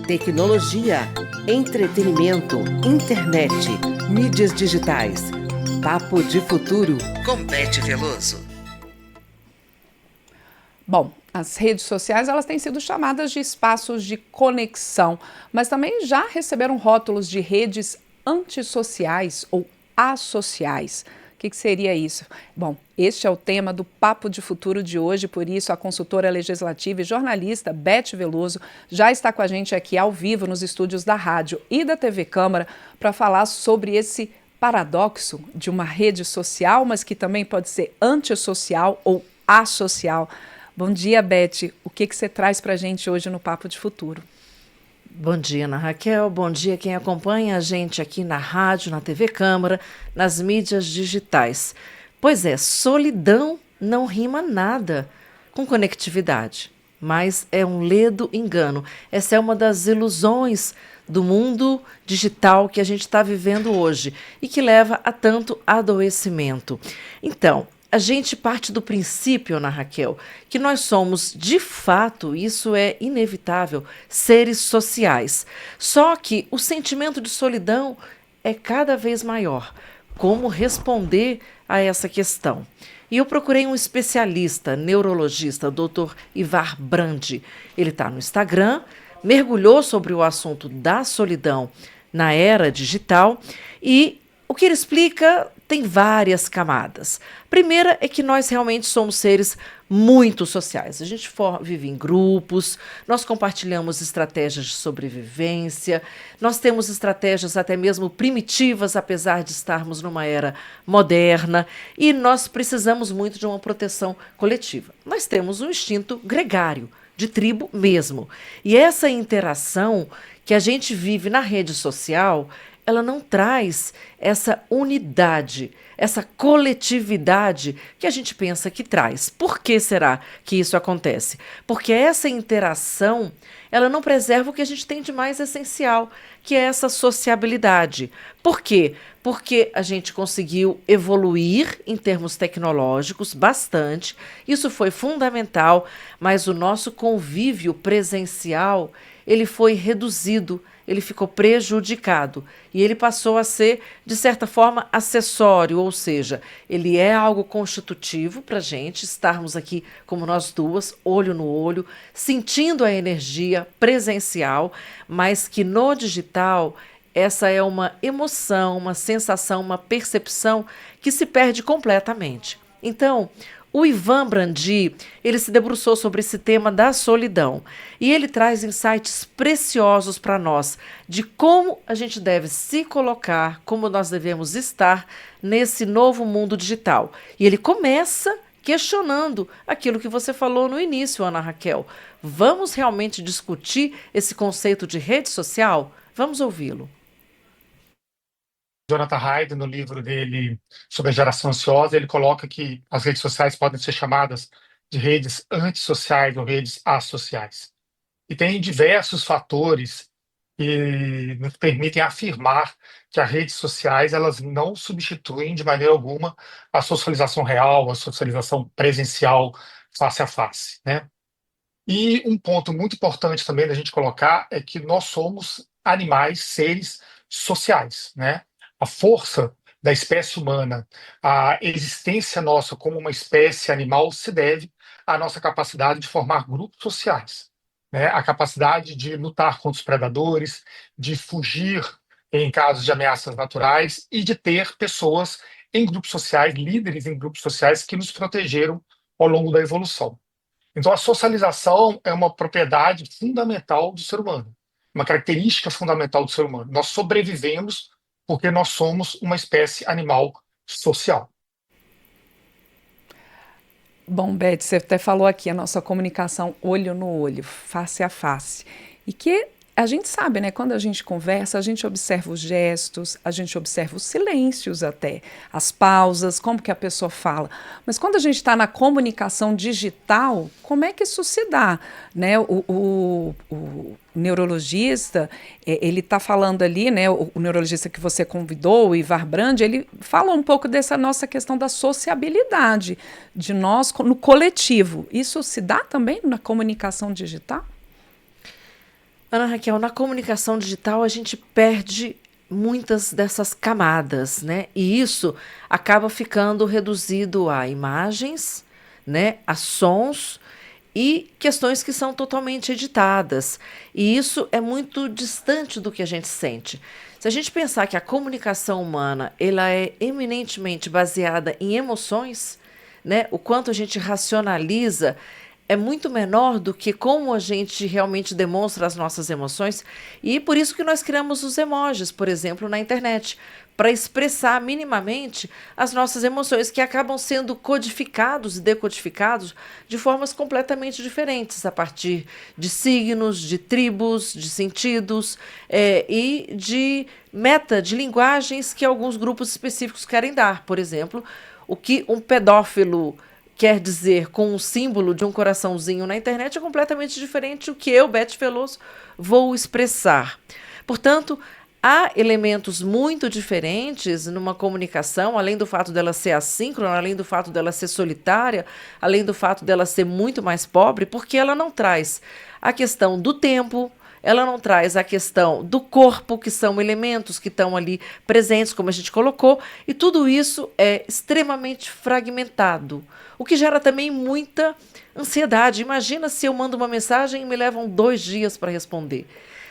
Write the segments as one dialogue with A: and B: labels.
A: Tecnologia, entretenimento, internet, mídias digitais. Papo de Futuro com Beth Veloso.
B: Bom, as redes sociais elas têm sido chamadas de espaços de conexão, mas também já receberam rótulos de redes antissociais ou asociais. O que seria isso? Bom, este é o tema do Papo de Futuro de hoje, por isso a consultora legislativa e jornalista Beth Veloso já está com a gente aqui ao vivo nos estúdios da rádio e da TV Câmara para falar sobre esse paradoxo de uma rede social, mas que também pode ser antissocial ou asocial. Bom dia, Beth. O que você traz para a gente hoje no Papo de Futuro?
C: Bom dia, Ana Raquel. Bom dia quem acompanha a gente aqui na rádio, na TV Câmara, nas mídias digitais. Pois é, solidão não rima nada com conectividade, mas é um ledo engano. Essa é uma das ilusões do mundo digital que a gente está vivendo hoje e que leva a tanto adoecimento. Então, a gente parte do princípio, Ana Raquel, que nós somos, de fato, isso é inevitável, seres sociais. Só que o sentimento de solidão é cada vez maior. Como responder a essa questão? E eu procurei um especialista, neurologista, Dr. Ivar Brandi. Ele está no Instagram, mergulhou sobre o assunto da solidão na era digital e o que ele explica tem várias camadas. Primeira é que nós realmente somos seres muito sociais. A gente vive em grupos, nós compartilhamos estratégias de sobrevivência, nós temos estratégias até mesmo primitivas, apesar de estarmos numa era moderna, e nós precisamos muito de uma proteção coletiva. Nós temos um instinto gregário, de tribo mesmo. E essa interação que a gente vive na rede social, ela não traz essa unidade, essa coletividade que a gente pensa que traz. Por que será que isso acontece? Porque essa interação, ela não preserva o que a gente tem de mais essencial, que é essa sociabilidade. Por quê? Porque a gente conseguiu evoluir em termos tecnológicos bastante, isso foi fundamental, mas o nosso convívio presencial, ele foi reduzido, ele ficou prejudicado e ele passou a ser, de certa forma, acessório, ou seja, ele é algo constitutivo para a gente estarmos aqui como nós duas, olho no olho, sentindo a energia presencial, mas que no digital essa é uma emoção, uma sensação, uma percepção que se perde completamente. Então, o Ivan Brandi, ele se debruçou sobre esse tema da solidão e ele traz insights preciosos para nós de como a gente deve se colocar, como nós devemos estar nesse novo mundo digital. E ele começa questionando aquilo que você falou no início, Ana Raquel. Vamos realmente discutir esse conceito de rede social? Vamos ouvi-lo.
D: Jonathan Haidt, no livro dele sobre a geração ansiosa, ele coloca que as redes sociais podem ser chamadas de redes antissociais ou redes associais. E tem diversos fatores que nos permitem afirmar que as redes sociais elas não substituem de maneira alguma a socialização real, a socialização presencial face a face, né? E um ponto muito importante também da gente colocar é que nós somos animais, seres sociais, né? A força da espécie humana, a existência nossa como uma espécie animal se deve à nossa capacidade de formar grupos sociais, né? A capacidade de lutar contra os predadores, de fugir em casos de ameaças naturais e de ter pessoas em grupos sociais, líderes em grupos sociais que nos protegeram ao longo da evolução. Então, a socialização é uma propriedade fundamental do ser humano, uma característica fundamental do ser humano. Nós sobrevivemos porque nós somos uma espécie animal social.
B: Bom, Beth, você até falou aqui a nossa comunicação olho no olho, face a face. E que a gente sabe, né? Quando a gente conversa, a gente observa os gestos, a gente observa os silêncios até, as pausas, como que a pessoa fala. Mas quando a gente está na comunicação digital, como é que isso se dá? Né? O neurologista, ele está falando ali, né? O neurologista que você convidou, o Ivar Brandi, ele fala um pouco dessa nossa questão da sociabilidade, de nós no coletivo. Isso se dá também na comunicação digital?
C: Ana Raquel, na comunicação digital a gente perde muitas dessas camadas, né? E isso acaba ficando reduzido a imagens, né, a sons e questões que são totalmente editadas. E isso é muito distante do que a gente sente. Se a gente pensar que a comunicação humana ela é eminentemente baseada em emoções, né, o quanto a gente racionaliza é muito menor do que como a gente realmente demonstra as nossas emoções. E por isso que nós criamos os emojis, por exemplo, na internet, para expressar minimamente as nossas emoções, que acabam sendo codificados e decodificados de formas completamente diferentes, a partir de signos, de tribos, de sentidos e de de linguagens que alguns grupos específicos querem dar. Por exemplo, o que um pedófilo quer dizer com um símbolo de um coraçãozinho na internet é completamente diferente do que eu, Beth Veloso, vou expressar. Portanto, há elementos muito diferentes numa comunicação, além do fato dela ser assíncrona, além do fato dela ser solitária, além do fato dela ser muito mais pobre, porque ela não traz a questão do tempo, ela não traz a questão do corpo, que são elementos que estão ali presentes, como a gente colocou, e tudo isso é extremamente fragmentado, o que gera também muita ansiedade. Imagina se eu mando uma mensagem e me levam 2 dias para responder.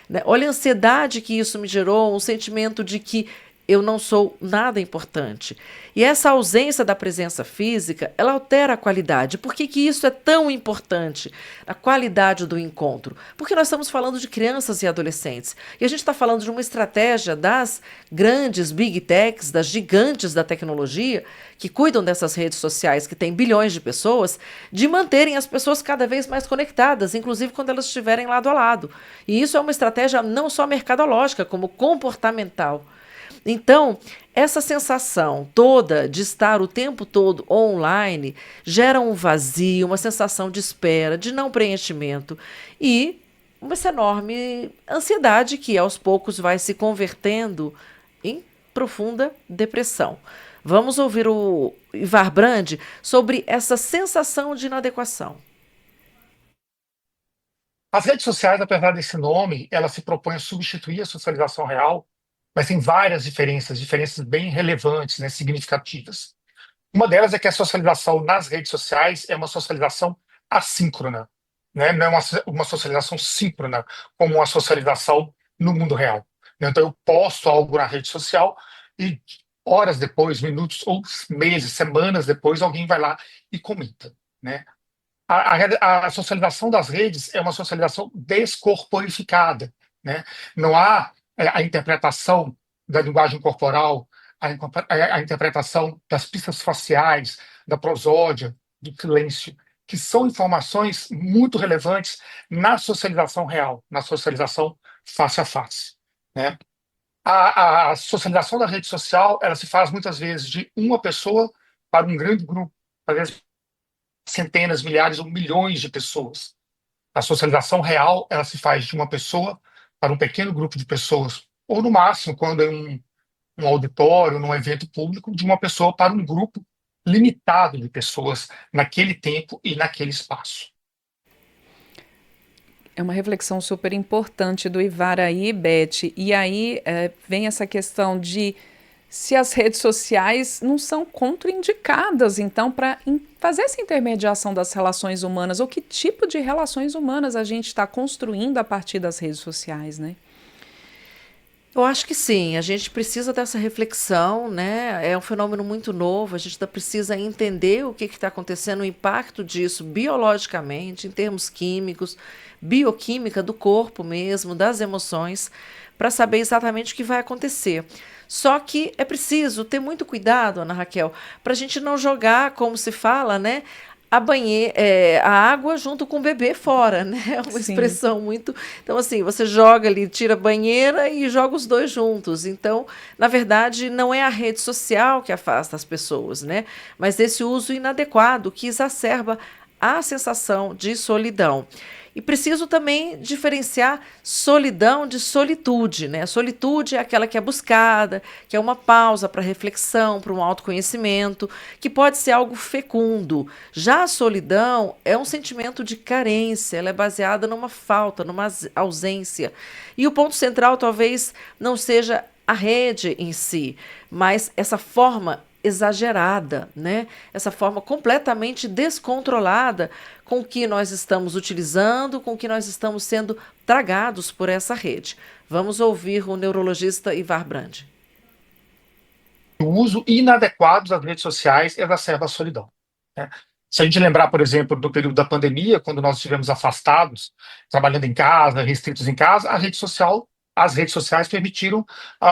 C: Né? Olha a ansiedade que isso me gerou, um sentimento de que eu não sou nada importante. E essa ausência da presença física, ela altera a qualidade. Por que que isso é tão importante? A qualidade do encontro. Porque nós estamos falando de crianças e adolescentes. E a gente está falando de uma estratégia das grandes big techs, das gigantes da tecnologia, que cuidam dessas redes sociais, que têm bilhões de pessoas, de manterem as pessoas cada vez mais conectadas, inclusive quando elas estiverem lado a lado. E isso é uma estratégia não só mercadológica, como comportamental. Então, essa sensação toda de estar o tempo todo online gera um vazio, uma sensação de espera, de não preenchimento e essa enorme ansiedade que aos poucos vai se convertendo em profunda depressão. Vamos ouvir o Ivar Brandi sobre essa sensação de inadequação.
D: As redes sociais, apesar desse nome, elas se propõem a substituir a socialização real, mas tem várias diferenças, diferenças bem relevantes, né, significativas. Uma delas é que a socialização nas redes sociais é uma socialização assíncrona, né? Não é uma socialização síncrona, como uma socialização no mundo real. Então, eu posto algo na rede social e horas depois, minutos ou meses, semanas depois, alguém vai lá e comenta, né? A socialização das redes é uma socialização descorporificada, né? Não há a interpretação da linguagem corporal, a interpretação das pistas faciais, da prosódia, do silêncio, que são informações muito relevantes na socialização real, na socialização face a face, né? A socialização da rede social, ela se faz muitas vezes de uma pessoa para um grande grupo, às vezes centenas, milhares ou milhões de pessoas. A socialização real, ela se faz de uma pessoa para um pequeno grupo de pessoas, ou no máximo, quando é um auditório, num evento público, de uma pessoa para um grupo limitado de pessoas naquele tempo e naquele espaço.
B: É uma reflexão super importante do Ivar aí, Beth. E aí vem essa questão de se as redes sociais não são contraindicadas, então, para fazer essa intermediação das relações humanas, ou que tipo de relações humanas a gente está construindo a partir das redes sociais, né?
C: Eu acho que sim, a gente precisa dessa reflexão, né? É um fenômeno muito novo, a gente precisa entender o que está acontecendo, o impacto disso biologicamente, em termos químicos, bioquímica do corpo mesmo, das emoções, para saber exatamente o que vai acontecer. Só que é preciso ter muito cuidado, Ana Raquel, para a gente não jogar, como se fala, né? A água junto com o bebê fora, né? É uma
B: Sim.
C: expressão muito... Então, assim, você joga ali, tira a banheira e joga os dois juntos. Então, na verdade, não é a rede social que afasta as pessoas, né? Mas esse uso inadequado que exacerba a sensação de solidão. E preciso também diferenciar solidão de solitude, né? A solitude é aquela que é buscada, que é uma pausa para reflexão, para um autoconhecimento, que pode ser algo fecundo. Já a solidão é um sentimento de carência, ela é baseada numa falta, numa ausência. E o ponto central talvez não seja a rede em si, mas essa forma exagerada, né? Essa forma completamente descontrolada com que nós estamos utilizando, com que nós estamos sendo tragados por essa rede. Vamos ouvir o neurologista Ivar Brandi.
D: O uso inadequado das redes sociais exacerba a solidão, né? Se a gente lembrar, por exemplo, do período da pandemia, quando nós estivemos afastados, trabalhando em casa, restritos em casa, as redes sociais permitiram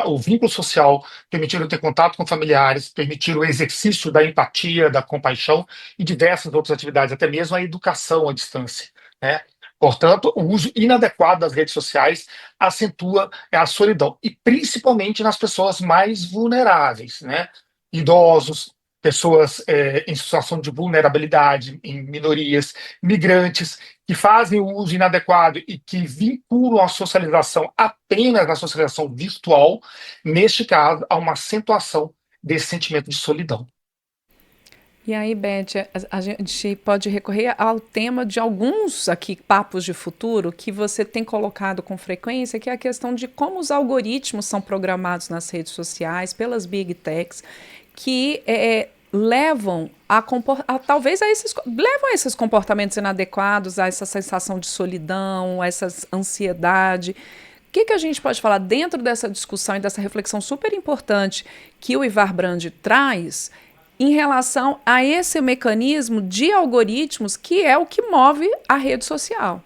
D: o vínculo social, permitiram ter contato com familiares, permitiram o exercício da empatia, da compaixão e diversas outras atividades, até mesmo a educação à distância, né? Portanto, o uso inadequado das redes sociais acentua a solidão, e principalmente nas pessoas mais vulneráveis, né? Idosos, pessoas em situação de vulnerabilidade, em minorias, migrantes, que fazem o uso inadequado e que vinculam a socialização apenas na socialização virtual. Neste caso, há uma acentuação desse sentimento de solidão.
B: E aí, Beth, a gente pode recorrer ao tema de alguns aqui papos de futuro que você tem colocado com frequência, que é a questão de como os algoritmos são programados nas redes sociais, pelas big techs, que levam talvez levam a esses comportamentos inadequados, a essa sensação de solidão, a essa ansiedade. O que a gente pode falar dentro dessa discussão e dessa reflexão super importante que o Ivar Brandi traz em relação a esse mecanismo de algoritmos que é o que move a rede social?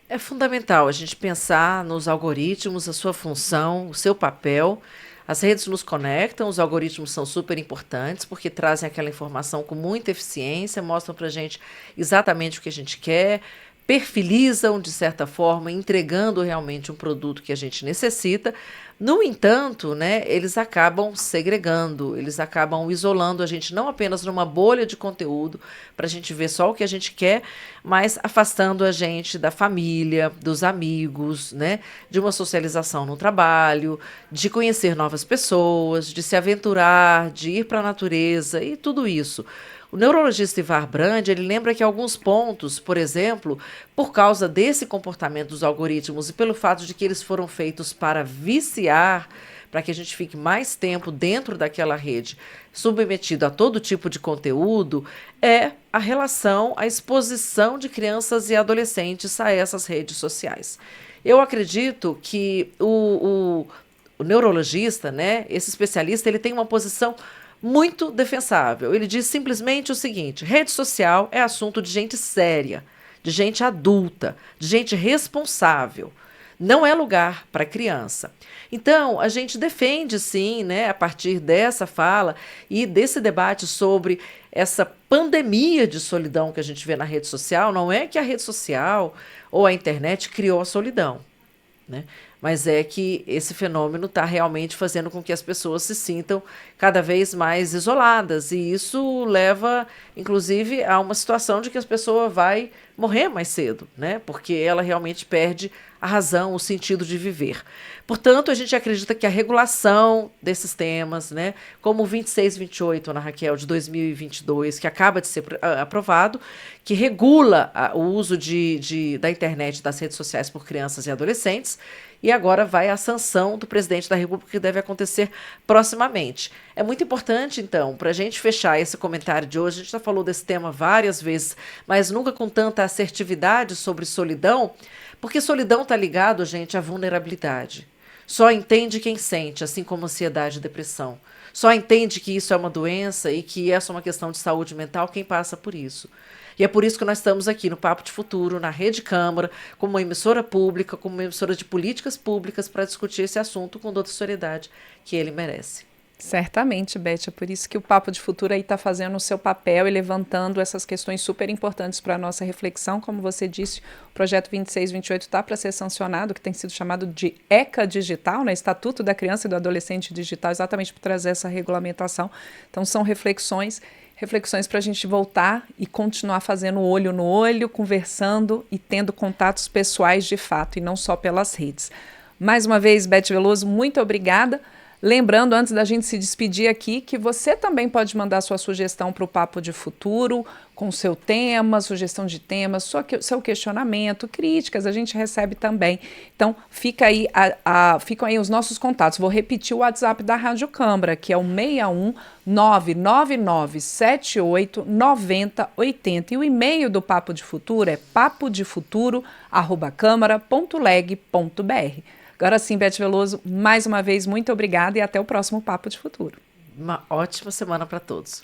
C: É fundamental a gente pensar nos algoritmos, a sua função, o seu papel. As redes nos conectam, os algoritmos são super importantes porque trazem aquela informação com muita eficiência, mostram para a gente exatamente o que a gente quer, perfilizam, de certa forma, entregando realmente um produto que a gente necessita. No entanto, né, eles acabam segregando, eles acabam isolando a gente não apenas numa bolha de conteúdo, para a gente ver só o que a gente quer, mas afastando a gente da família, dos amigos, né, de uma socialização no trabalho, de conhecer novas pessoas, de se aventurar, de ir para a natureza e tudo isso. O neurologista Ivar Brandi, ele lembra que alguns pontos, por exemplo, por causa desse comportamento dos algoritmos e pelo fato de que eles foram feitos para viciar, para que a gente fique mais tempo dentro daquela rede, submetido a todo tipo de conteúdo, é a relação, a exposição de crianças e adolescentes a essas redes sociais. Eu acredito que o neurologista, né, esse especialista, ele tem uma posição muito defensável. Ele diz simplesmente o seguinte: rede social é assunto de gente séria, de gente adulta, de gente responsável. Não é lugar para criança. Então, a gente defende, sim, né, a partir dessa fala e desse debate sobre essa pandemia de solidão que a gente vê na rede social. Não é que a rede social ou a internet criou a solidão, né? Mas é que esse fenômeno está realmente fazendo com que as pessoas se sintam cada vez mais isoladas. E isso leva, inclusive, a uma situação de que a pessoa vai morrer mais cedo, né? Porque ela realmente perde a razão, o sentido de viver. Portanto, a gente acredita que a regulação desses temas, né, como o 2628, Ana Raquel, de 2022, que acaba de ser aprovado, que regula o uso da internet e das redes sociais por crianças e adolescentes, e agora vai a sanção do presidente da República, que deve acontecer proximamente. É muito importante, então, para a gente fechar esse comentário de hoje, a gente já falou desse tema várias vezes, mas nunca com tanta assertividade sobre solidão, porque solidão está ligado, gente, à vulnerabilidade. Só entende quem sente, assim como ansiedade e depressão. Só entende que isso é uma doença e que essa é uma questão de saúde mental quem passa por isso. E é por isso que nós estamos aqui no Papo de Futuro, na Rede Câmara, como uma emissora pública, como uma emissora de políticas públicas, para discutir esse assunto com toda a seriedade que ele merece.
B: Certamente, Beth, é por isso que o Papo de Futuro aí está fazendo o seu papel e levantando essas questões super importantes para a nossa reflexão. Como você disse, o projeto 2628 está para ser sancionado, que tem sido chamado de ECA Digital, né? Estatuto da Criança e do Adolescente Digital, exatamente para trazer essa regulamentação. Então, são reflexões reflexões para a gente voltar e continuar fazendo olho no olho, conversando e tendo contatos pessoais de fato, e não só pelas redes. Mais uma vez, Beth Veloso, muito obrigada. Lembrando, antes da gente se despedir aqui, que você também pode mandar sua sugestão para o Papo de Futuro, com seu tema, sugestão de temas, seu questionamento, críticas, a gente recebe também. Então, ficam aí os nossos contatos. Vou repetir o WhatsApp da Rádio Câmara, que é o 61 99978 9080. E o e-mail do Papo de Futuro é papodefuturo@câmara.leg.br. Agora sim, Beth Veloso, mais uma vez, muito obrigada e até o próximo Papo de Futuro.
C: Uma ótima semana para todos.